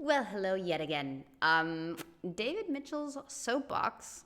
Well, hello yet again. David Mitchell's SoapBox,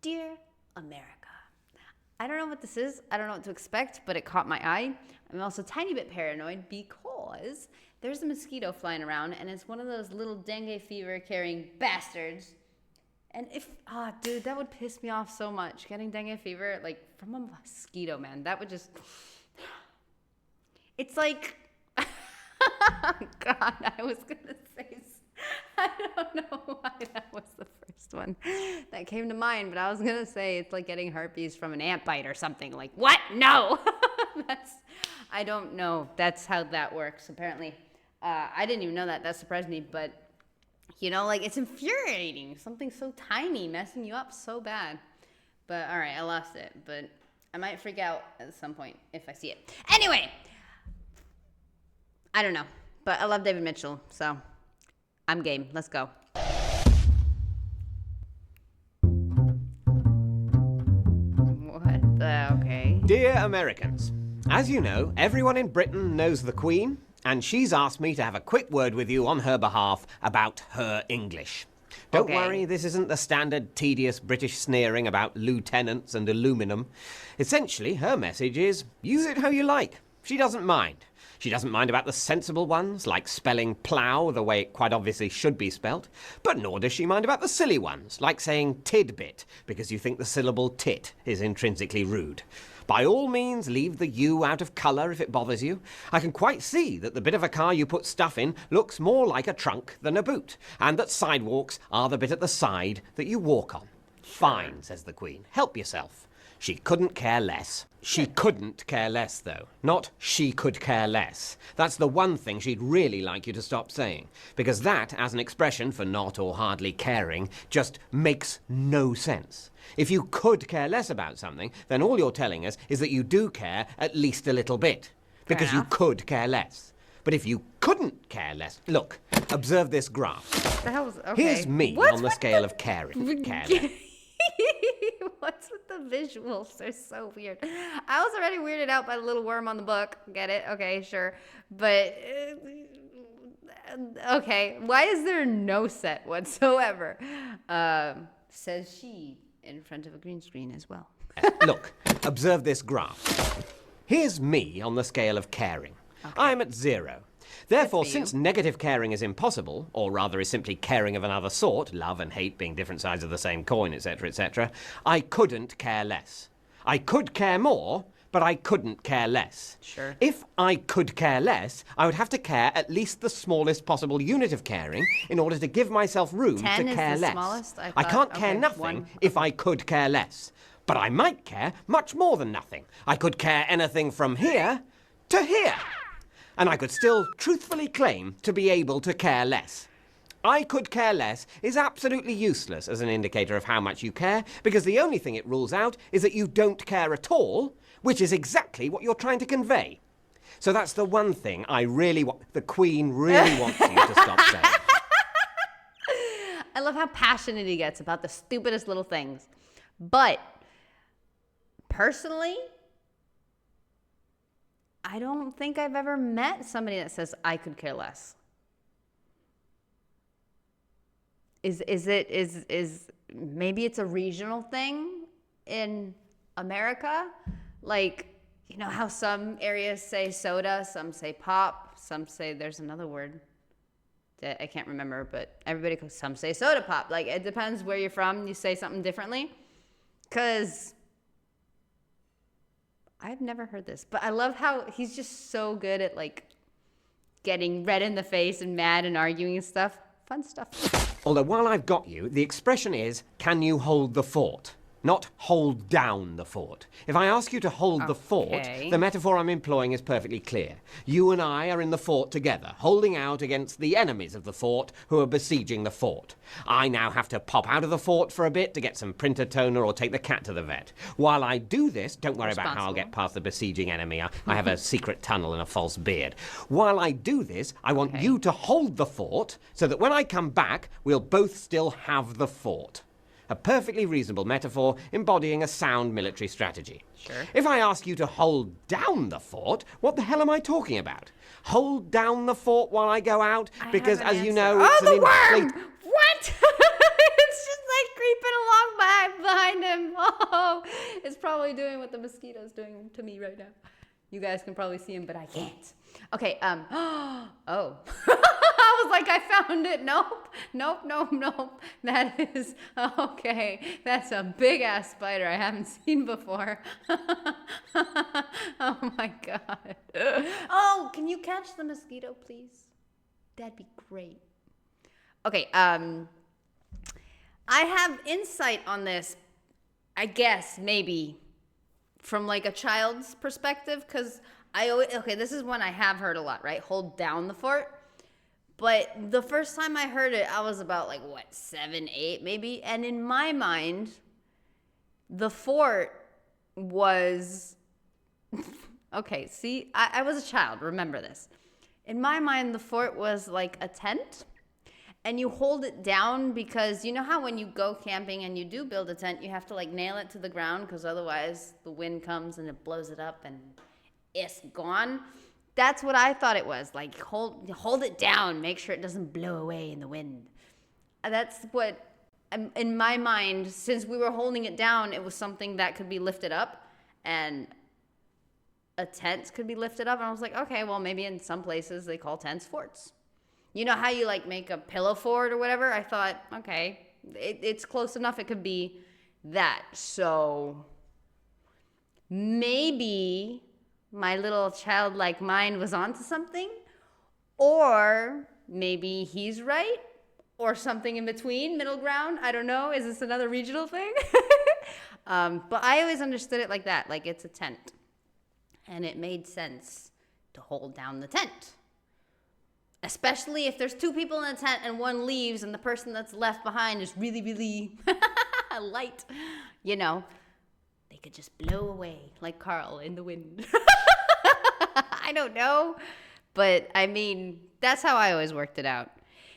Dear America. I don't know what this is. I don't know what to expect, but it caught my eye. I'm also a tiny bit paranoid because there's a mosquito flying around, and it's one of those little dengue fever carrying bastards. And dude, that would piss me off so much. Getting dengue fever, like, from a mosquito, man. That would just... It's like... God, I was going to say... I don't know why that was the first one that came to mind, but I was going to say it's like getting herpes from an ant bite or something. Like, what? No! I don't know. That's how that works, apparently. I didn't even know that. That surprised me, but... You know, like, it's infuriating. Something so tiny messing you up so bad. But, all right, I lost it. But I might freak out at some point if I see it. Anyway, I don't know. But I love David Mitchell, so I'm game. Let's go. What the... Okay. Dear Americans, as you know, everyone in Britain knows the Queen, and she's asked me to have a quick word with you on her behalf about her English. Don't worry, this isn't the standard tedious British sneering about lieutenants and aluminum. Essentially, her message is, use it how you like. She doesn't mind. She doesn't mind about the sensible ones, like spelling plough the way it quite obviously should be spelt, but nor does she mind about the silly ones, like saying tidbit, because you think the syllable tit is intrinsically rude. By all means, leave the U out of colour if it bothers you. I can quite see that the bit of a car you put stuff in looks more like a trunk than a boot, and that sidewalks are the bit at the side that you walk on. Fine, says the Queen. Help yourself. She couldn't care less. She couldn't care less, though. Not she could care less. That's the one thing she'd really like you to stop saying, because that, as an expression for not or hardly caring, just makes no sense. If you could care less about something, then all you're telling us is that you do care at least a little bit, because you could care less. But if you couldn't care less... Look, observe this graph. The hell's... Okay. Here's me on the scale of caring. Care less. What's with the visuals? They're so weird. I was already weirded out by the little worm on the book. Get it? Okay, sure. But, okay. Why is there no set whatsoever? Says she in front of a green screen as well. Look, observe this graph. Here's me on the scale of caring. Okay. I'm at 0. Therefore, since negative caring is impossible, or rather is simply caring of another sort, love and hate being different sides of the same coin, etc., I couldn't care less. I could care more, but I couldn't care less. Sure. If I could care less, I would have to care at least the smallest possible unit of caring in order to give myself room to care less. Smallest? I can't care nothing if I could care less. But I might care much more than nothing. I could care anything from here to here. And I could still truthfully claim to be able to care less. I could care less is absolutely useless as an indicator of how much you care, because the only thing it rules out is that you don't care at all, which is exactly what you're trying to convey. So that's the one thing I really want, the Queen really wants you to stop saying. I love how passionate he gets about the stupidest little things. But, personally... I don't think I've ever met somebody that says I could care less. Is maybe it's a regional thing in America? Like, you know how some areas say soda, some say pop, some say there's another word that I can't remember, but everybody goes, some say soda pop. Like, it depends where you're from, you say something differently. 'Cause I've never heard this, but I love how he's just so good at, like, getting red in the face and mad and arguing and stuff. Fun stuff. Although while I've got you, the expression is, can you hold the fort? Not hold down the fort. If I ask you to hold the fort, the metaphor I'm employing is perfectly clear. You and I are in the fort together, holding out against the enemies of the fort who are besieging the fort. I now have to pop out of the fort for a bit to get some printer toner or take the cat to the vet. While I do this, don't worry about how I'll get past the besieging enemy. I have a secret tunnel and a false beard. While I do this, I want you to hold the fort so that when I come back, we'll both still have the fort. A perfectly reasonable metaphor embodying a sound military strategy. Sure. If I ask you to hold down the fort, what the hell am I talking about? Hold down the fort while I go out? Because, as you know, it's the an worm! What? It's just like creeping along behind him. Oh, it's probably doing what the mosquito's doing to me right now. You guys can probably see him, but I can't. Okay, oh. I was like, I found it. Nope. That is, okay. That's a big-ass spider I haven't seen before. Oh, my God. Oh, can you catch the mosquito, please? That'd be great. Okay, I have insight on this, I guess, maybe, from like a child's perspective, because this is one I have heard a lot, right? Hold down the fort. But the first time I heard it, I was about 7, 8 maybe. And in my mind, the fort was, okay, see, I was a child, remember this. In my mind, the fort was like a tent. And you hold it down because you know how when you go camping and you do build a tent, you have to nail it to the ground because otherwise the wind comes and it blows it up and it's gone. That's what I thought it was. Hold it down, make sure it doesn't blow away in the wind. That's what, in my mind, since we were holding it down, it was something that could be lifted up and a tent could be lifted up. And I was like, okay, well, maybe in some places they call tents forts. You know how you make a pillow fort or whatever? I thought, okay, it's close enough. It could be that. So maybe my little childlike mind was onto something, or maybe he's right, or something in between, middle ground. I don't know. Is this another regional thing? But I always understood it like that, like it's a tent. And it made sense to hold down the tent. Especially if there's 2 people in a tent and one leaves and the person that's left behind is really, really light. They could just blow away like Carl in the wind. I don't know. But, I mean, that's how I always worked it out.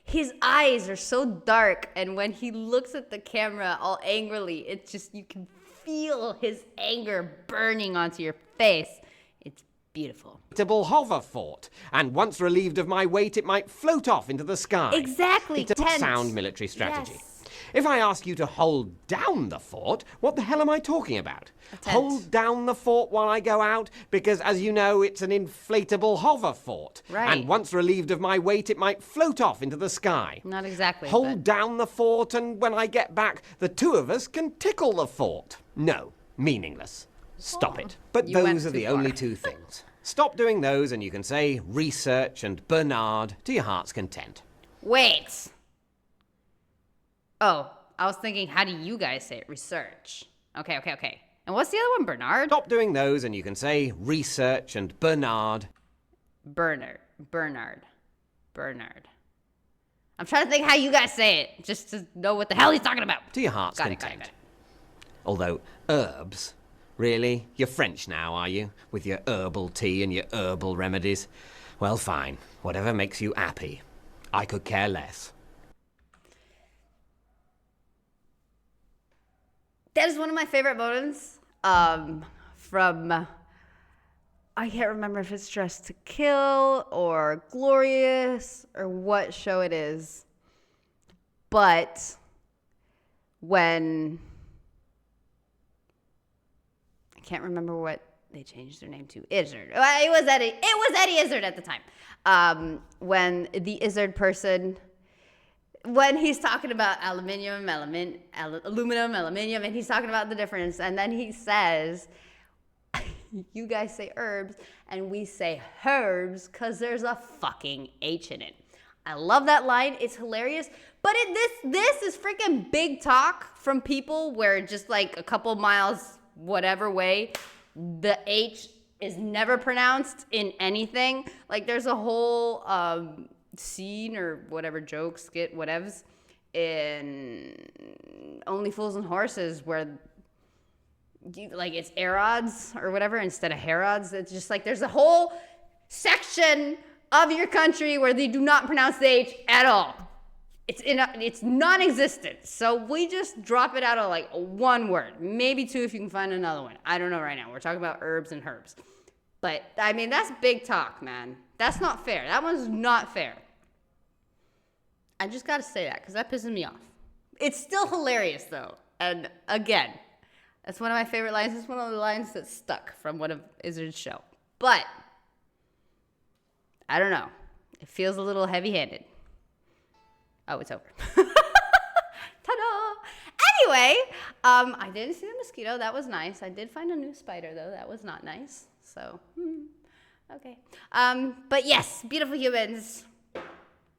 His eyes are so dark, and when he looks at the camera all angrily, it's just, you can feel his anger burning onto your face. It's beautiful. Hover fort, and once relieved of my weight, it might float off into the sky. Exactly. It's a sound military strategy. Yes. If I ask you to hold down the fort, what the hell am I talking about? Hold down the fort while I go out, because as you know, it's an inflatable hover fort. Right. And once relieved of my weight, it might float off into the sky. Not exactly. Hold down the fort, and when I get back, the 2 of us can tickle the fort. No, meaningless. Stop it. But those are the only 2 things. Stop doing those and you can say research and Bernard to your heart's content. Wait. Oh, I was thinking, how do you guys say it? Research. Okay. And what's the other one, Bernard? Stop doing those and you can say research and Bernard. Bernard. I'm trying to think how you guys say it, just to know what the hell he's talking about. To your heart's content. Got it. Although, herbs... Really? You're French now, are you? With your herbal tea and your herbal remedies? Well, fine. Whatever makes you happy. I could care less. That is one of my favorite moments from... I can't remember if it's Dressed to Kill or Glorious or what show it is. But when... Can't remember what they changed their name to. Izzard. It was Eddie Izzard at the time. When the Izzard person, when he's talking about aluminum, and he's talking about the difference, and then he says, you guys say herbs, and we say herbs, because there's a fucking H in it. I love that line. It's hilarious. But this is freaking big talk from people where just a couple miles whatever way, the H is never pronounced in anything. There's a whole scene or whatever, joke, skit, whatevs, in Only Fools and Horses where it's Arods or whatever instead of Herods. It's just there's a whole section of your country where they do not pronounce the H at all. it's non-existent. So we just drop it out of like one word, maybe two if you can find another one. I don't know right now. We're talking about herbs and herbs. But I mean, that's big talk, man. That's not fair. That one's not fair. I just got to say that because that pisses me off. It's still hilarious though. And again, that's one of my favorite lines. It's one of the lines that stuck from one of Izzard's show. But I don't know. It feels a little heavy-handed. Oh, it's over. Ta-da! Anyway, I didn't see the mosquito. That was nice. I did find a new spider, though. That was not nice. So, okay. But yes, beautiful humans.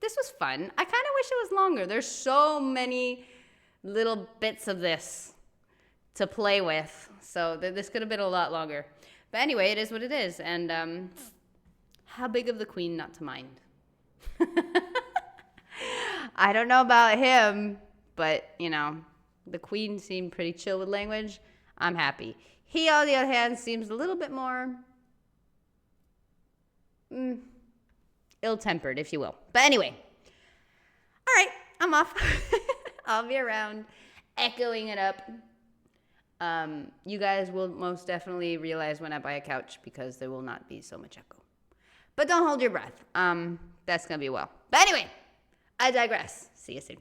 This was fun. I kind of wish it was longer. There's so many little bits of this to play with. So this could have been a lot longer. But anyway, it is what it is. And how big of the queen not to mind? I don't know about him, but, you know, the queen seemed pretty chill with language. I'm happy. He, on the other hand, seems a little bit more ill-tempered, if you will. But anyway, all right, I'm off. I'll be around echoing it up. You guys will most definitely realize when I buy a couch because there will not be so much echo. But don't hold your breath. That's going to be well. But anyway, I digress. See you soon.